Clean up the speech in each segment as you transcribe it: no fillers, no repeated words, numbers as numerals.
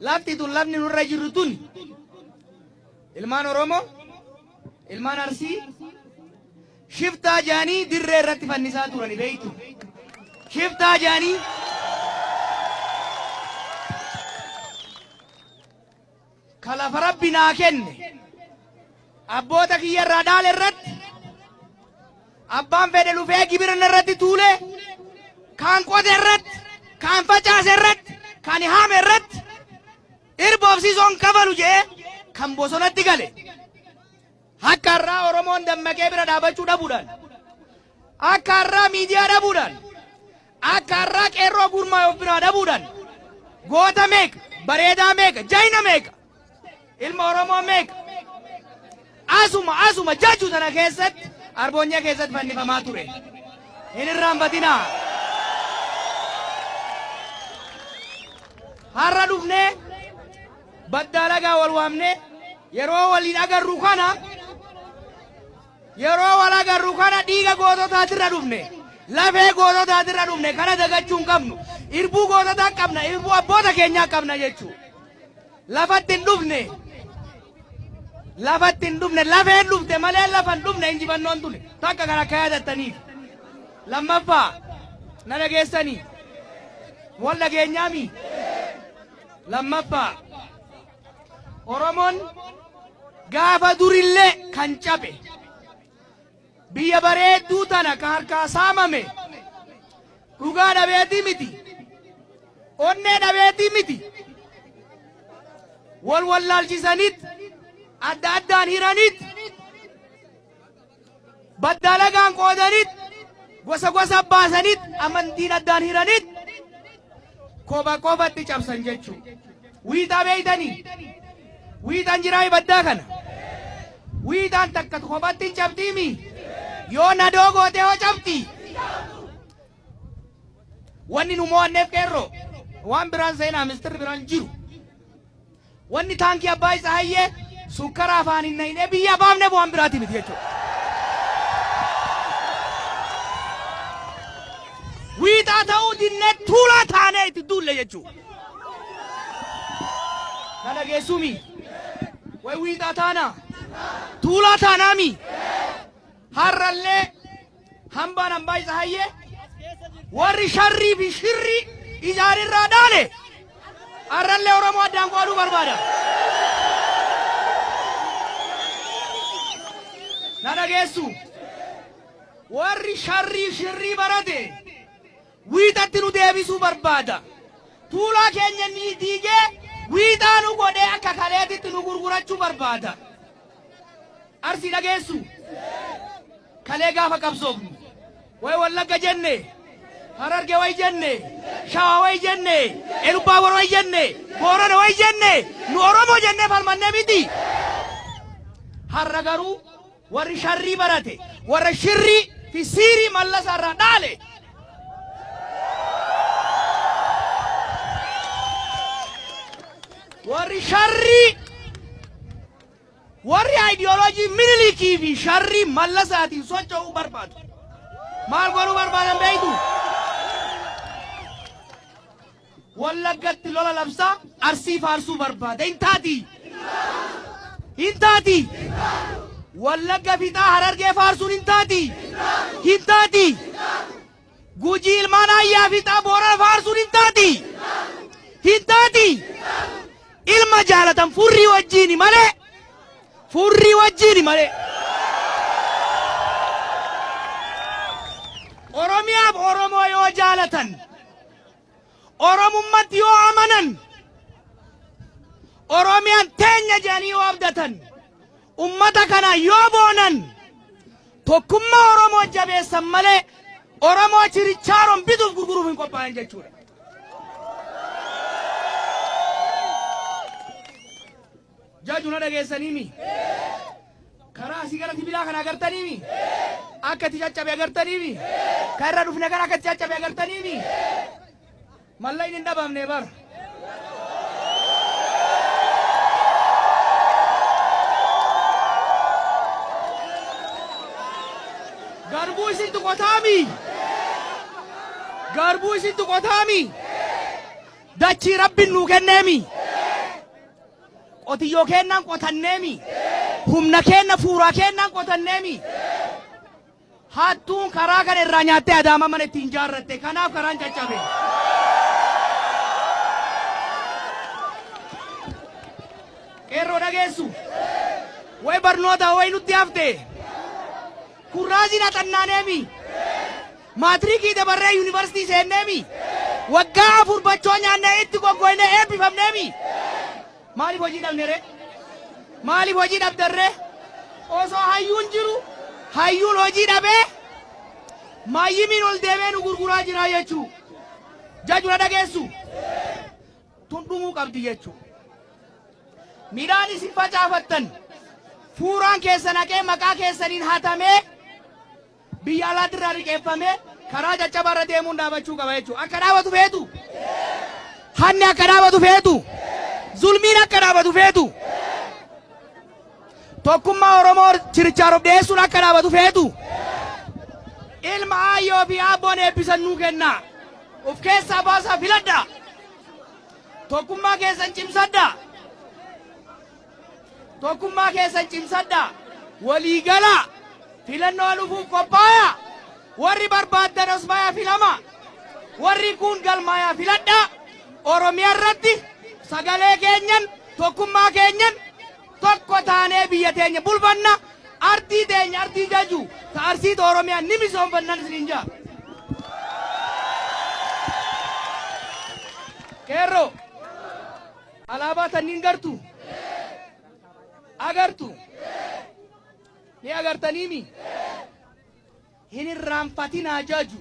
lafti tun lafni nurra jirru tun ilmaan Oromoo ilmaan Arsii shiftaa jaanii dirree irratti fannisaa turani beeytu shiftaa jaanii kalafa rabbi naa kenne abboota kiyya irraa dhaale irratti abbaan fedhe dhufee gibirna irratti tuule kaan qote irratti kaan facaase irratti kaan haame irratti irboofsiisoon kafalu jee kan bosonatti gale akka irraa Oromoon dammaqee bira dhaabachuu dhabuudhaan akka irraa miidiyaa dhabuudhaan akka irraa qeerroo gurmaa of biraa dhabuudhaan goota meeqa bareedaa meeqa jayna meeqa ilma Oromoo meeqa asuma jajuu tana keessatti Arboonyaa keessatti fannifamaa ture hin irraanfatinaa har'a dhufnee baddaa lagaa wal waamnee yeroo waliin agarru kana dhiiga goototaatirra dhufne lafee goototaatirra dhufne kana dagachuu hin qabnu irbuu goototaa qabna irbuu abboota keenyaa qabna jechuu lafatti hin dhufne lafeen dhufte malee lafan dhufne injifannoon tule takka kana akka yaadattaniif lammaffaa na dhageessanii wal dhageenyaami lammaffaa Oromoon gaafa durillee kan cabe biyya bareedduu tana ka harkaa saamame dhugaa dhabeetii miti onnee dhabeetii miti wal wallaalchisaniit adda addaan hiraniit baddaa lagaan qoodaniit gosa baasaniit amantiin addaan hiraniit kophaatti cabsan jechuu wiixaa beeytanii wiixaan jiraa baddaa kana wiixaan takka kophaatti hin cabdiimi yoo nadoo gootee hoo cabdi wanni nu mo'anneef qeerroo waan biraan seenaa ministeerri biraan jiru wanni taankii abbaa isa hayyee sukkara afaan hin nayinee biyya baafne waan biraati miti jechuudha. Wiixaa ta'uu dinnee tuulaa taanee itti duulle jechuudha. Na dhageessumi way wiixaa taanaa tuulaa taanaami har'allee hambaan hambaa isa hayyee warri sharrii fi shirrii ijaarirraa dhaale har'allee Oromoo addaan qooduu barbaada. Na dhageessu warri sharrii shirrii barate wiixatti nu deebisuu barbaada tuulaa keenya ni diigee wiixaa nu godhee akka kaleetitti nu gurgurachuu barbaada. Arsii dhageessu kalee gaafa qabsoofnu way Wallagga jenne Hararge way jenne Shawaa way jenne Elubbaabor way jenne Boorana way jenne nu Oromoo jenne falmanne miti har'a garuu warri sharrii barate warra shirrii fi siirii mallasa irraa dhaale warri sharrii warri ideoloojii minilikii fi sharrii mallasaatiin socho'uu barbaadu maal godhuu barbaadan beeytu Wallaggatti lola labsaa Arsii faarsuu barbaada hin taati Wallagga fixaa Harargee faarsuun hin taati Gujii ilmaan ayyaa fixaa Boorana faarsuun hin taati ilma jaalatan furrii wajjiini malee Oromiyaaf Oromoo yoo jaalatan Oromummatti yoo amanan Oromiyaan teenya jedhanii yoo abdatan ummata kana yoo boonan tokkummaa Oromoo jabeessan malee Oromoo chirichaaroon bituuf gurguruuf hin qophaa'an jechuudha. Jajuu na dhageessaniimi karaa asii gara sibiilaa kana agartaniimi akka itti caccabe agartaniimi kan irra dhufne kana akka itti caccabe agartaniimi mallayni hin dhabamne bara. Garbuu isintu qotaami dachii rabbiin nuu kenneemi qotiyyoo kennaan qotanneemi humna kenna fuuraa kennaan qotanneemi hattuun karaa kana irraa nyaattee Adaama mana ittiin jaarratte kanaaf karaan caccabe. Qeerroo dhageessu way barnoota way nutti hafte kurraazii naxannaaneemi maatirikii dabarree yuunivarsiitii seenneemi waggaa 4 bachoo nyaannee itti goggoynee eebbifamneemi. Maaliif hojii dhabne ree? Maaliif hojii dhabdarree? Osoo hayyuun jiru hayyuun hojii dhabee maayyimiin ol deemee nu gurguraa jira jechuu. Jajura dhageessu tun dhumuu qabdi jechuu. Midhaan isin facaafattan fuuraan keessan haqee maqaa keessaniin hatamee biyya alaatirraa riqeeffamee karaa caccabarra deemuun dhaabachuu qaba jechuu. Akka dhaabatu feetu? Hanni akka dhaabatu feetu? Zulmiin akka dhaabatu feetu? Tokkummaa Oromoo chirichaaruuf dhiyeessuun akka dhaabatu feetu? Ilma Aayyoo fi Aabboon eebbisan nuu kennaa. Of keessaa baasaa filadhaa. Tokkummaa keessan cimsadhaa. Tokkummaa keessan cimsadhaa. Walii galaa. Filannoo dhufuuf qophaayaa. Warri barbaaddan Osmaayaa filama. Warri kun Galmaayaa filadhaa. Oromiyaa irratti sagalee keenyan tokkummaa keenyan tokko taanee biyya teenya bulfanna. Ardii teenya ardii jaju ta arsiita Oromiyaa ni misoomfannan isiniin jaa. Qeerroo alaabaa tanniin gartu agartu ni agartaniimi hin irraanfatinaa jaju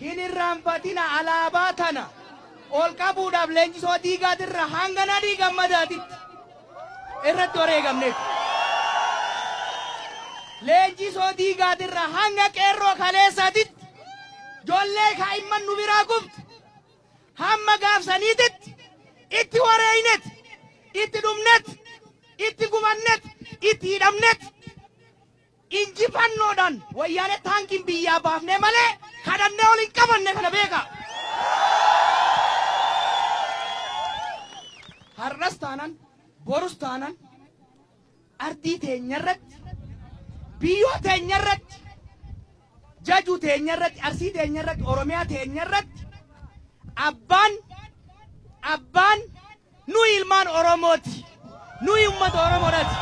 hin irraanfatinaa alaabaa tana ol qabuudhaaf leenjisoo diigaatirra hanga nadii gammadaatitti irratti wareegamneef. Leenjisoo diigaatirra hanga qeerroo kaleessaatitti ijoollee kaa'imman nu biraa gubtu hamma gaafsaniititti itti wareeynet itti dhumnet itti gumannet itti hidhamnet injifannoodhaan wayyaanee taankiin biyyaa baafnee malee kadhannee ol hin qabanne kana beeka. Har'as taanan borus taanan ardii teenyarratti biyyoo teenyarratti jaju teenyarratti arsii teenyarratti Oromiyaa teenyarratti abbaan nu ilmaan Oromooti nu uummata Oromoodhaati.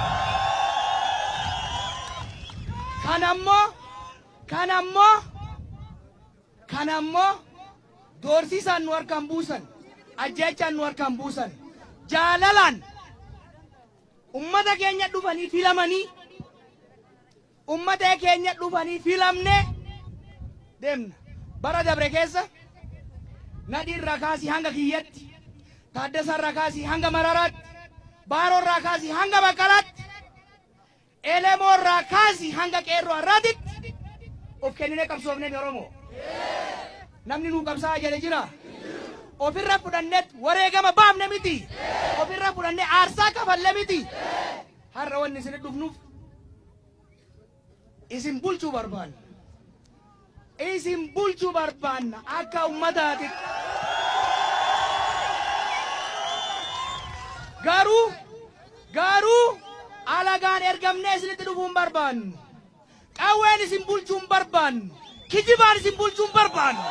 Kanammoo doorsisaan nu harkaan buusan ajjeechaan nu harkaan buusan jaalalaan ummata keenya dhufanii filamanii ummata keenya dhufanii filamne deemna. Bara dabre keessa Nadhiin Rakaasii hanga Kiyyatti, Taaddasaa Rakaasii hanga Mararaatti, Baaroon Rakaasii hanga Baqqalaatti, Elemoon Rakaasii hanga Qeerroo Harraatitti of kennine qabsoofne Oromoo. Namni nuu qabsaa jedhe jira. Ofirra fudhannet wareegama baafne miti. Ofirra fudhanne aarsaa kafalle miti. Har'a wanni isin dhufnuuf isin bulchuu barbaanna. Isin bulchuu barbaanna akka ummataati. Garuu alagaan ergamne isinitti dhufuun barbaannu. Qawween isin bulchuun barbaannu. Kijibaan isin bulchuun barbaannu.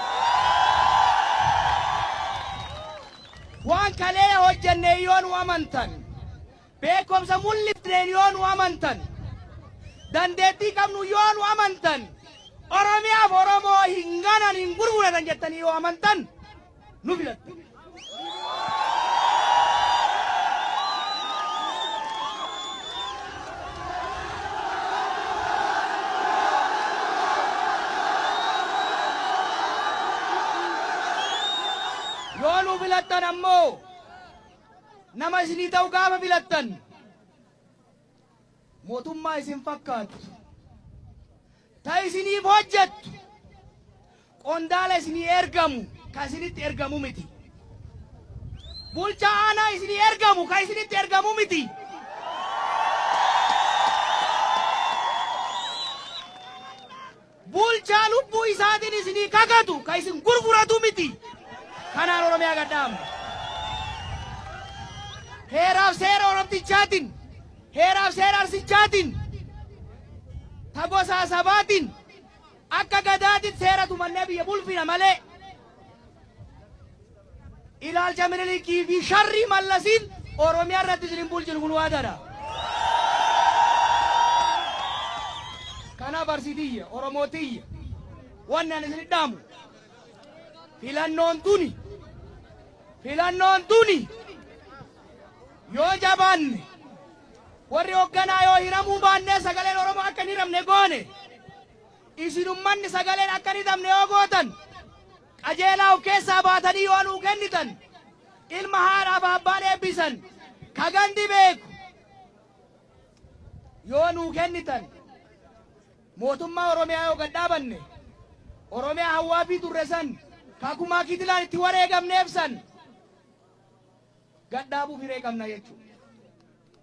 Waan kalee hojjenne yoo nu amantan, beekumsa mul'ifneen yoo nu amantan, dandeettii qabnu yoo nu amantan, Oromiyaaf Oromoo hin ganan hin gurguratan jettanii yoo amantan nu filattu. Yoo nu filattan ammoo nama isinii ta'u gaafa filattan mootummaa isin fakkaatu ta isiniif hojjettu qondaala isinii ergamu ka isinitti ergamu miti. Bulchaa aanaa isinii ergamu ka isinitti ergamu miti. Bulchaa lubbuu isaatiin isinii kakatu ka isin gurguratu miti. Kanaan Oromiyaa gadhaamna. Heera heeraaf seera Oromtichaatiin, heeraaf seera Arsichaatiin, tagosaa sabaatiin, akka gadaatiin seera tumannee biyya bulfina malee ilaalcha Minilikii fi sharrii Mallasiin Oromiyaa irratti isin bulchinu kun waadaadha. Kanaaf Arsitiyya, Oromootiyya, wanni ani isin dhaamu filannoon tuni yoo jabaanne warri hoogganaa yoo hiramuu baannee sagaleen Oromoo akka hin hiramne goone isin ummanni sagaleen akka hin hidhamne yoo gootan qajeelaa of keessaa baatanii yoo nuu kennitan ilma haadhaaf abbaan eebbisan ka gandi beeku yoo nuu kennitan mootummaa Oromiyaa yoo gadhaabanne Oromiyaa hawwaa fi turre san kakumaa kitilaan itti wareegamneef san gadhaabuuf hiree qabna jechuudha.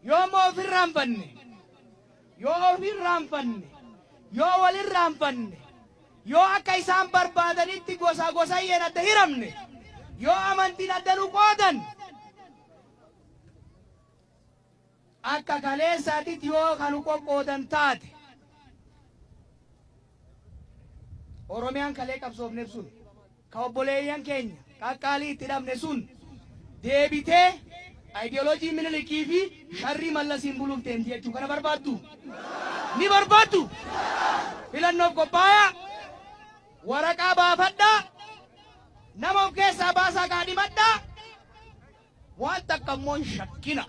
Yoo moo of irraanfanne, yoo wal irraanfanne, yoo akka isaan barbaadanitti gosayyeen adda hiramne, yoo amantiin adda nu qoodan, akka kaleessaatitti yoo kanu qoqqoodan taate, Oromiyaan kalee qabsoofneef sun, ka obboleeyyan keenya qaqqaalii itti dhabne sun, deebitee ideoloojii Minilikii fi sharrii Mallasiin buluuf deemti jechuu kana barbaaddu? Ni barbaaddu? Filannoof qophaayaa, waraqaa baafadhaa, nama of keessaa baasaa kaadhimadhaa, waan takka immoo hin shakkina.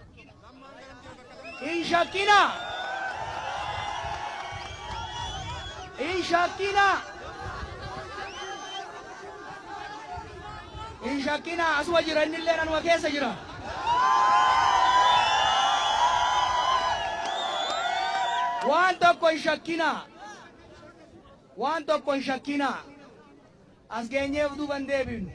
Hin shakkina. Hin shakkina. Hin shakkina. Asuma jira innillee anuma keessa jira. Waan tokko hin shakkina. Waan tokko hin shakkina. As geenyeef duuban deebinu.